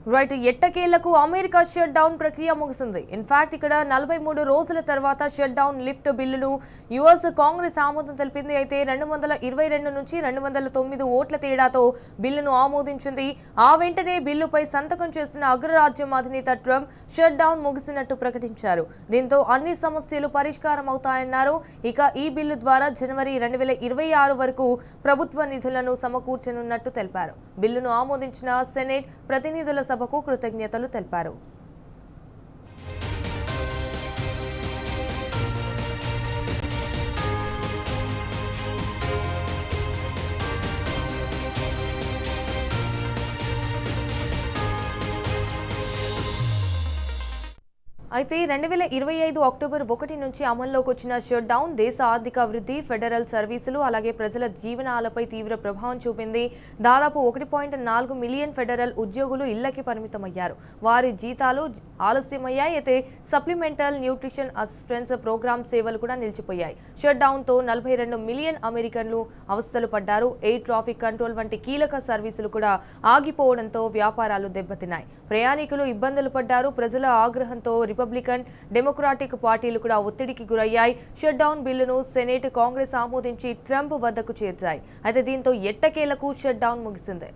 Right ఎట్టకేలకు America shut down ప్రక్రియ ముగిసింది. ఇన్ఫాక్ట్ ఇక్కడ 43 రోజుల తర్వాత షట్ డౌన్ లిఫ్ట్ బిల్లును యుఎస్ కాంగ్రెస్ ఆమోదం తెలిపింది. అయితే 222 నుంచి 209 ఓట్ల తేడాతో బిల్లును ఆమోదించింది. ఆ వెంటనే బిల్లుపై సంతకం చేసిన అగ్రరాజ్యం అధినేత ట్రంప్ షట్ డౌన్ ముగిసినట్టు ప్రకటించారు. దీంతో అన్ని సమస్యలు పరిష్కారం అవుతాయన్నారు. ఇక ఈ బిల్లు ద్వారా జనవరి 2026 వరకు ప్రభుత్వ నిధులను సమకూర్చనున్నట్టు తెలిపారు. బిల్లును ఆమోదించిన సెనెట్ ప్రతినిధుల సభకు కృతజ్ఞతలు తెలిపారు. అయితే 2025 అక్టోబర్ 1 నుంచి అమల్లోకి వచ్చిన షట్ డౌన్ దేశ ఆర్థిక అభివృద్ధి, ఫెడరల్ సర్వీసులు అలాగే ప్రజల జీవనాలపై తీవ్ర ప్రభావం చూపింది. దాదాపు 1.4 మిలియన్ ఫెడరల్ ఉద్యోగులు ఇళ్లకి పరిమితమయ్యారు. వారి జీతాలు ఆలస్యమయ్యాయి. అయితే సప్లిమెంటల్ న్యూట్రిషన్ అసిస్టెన్స్ ప్రోగ్రామ్ సేవలు కూడా నిలిచిపోయాయి. షట్ డౌన్తో 42 మిలియన్ అమెరికన్లు అవస్థలు పడ్డారు. ఎయిర్ ట్రాఫిక్ కంట్రోల్ వంటి కీలక సర్వీసులు కూడా ఆగిపోవడంతో వ్యాపారాలు దెబ్బతిన్నాయి. ప్రయాణికులు ఇబ్బందులు పడ్డారు. ప్రజల ఆగ్రహంతో రిపబ్లికన్, డెమోక్రాటిక్ పార్టీలు కూడా ఒత్తిడికి గురయ్యాయి. షట్ డౌన్ బిల్లును సెనేట్, కాంగ్రెస్ ఆమోదించి ట్రంప్ వద్దకు చేర్చాయి. అయితే దీంతో ఎట్టకేలకు షట్ డౌన్ ముగిసింది.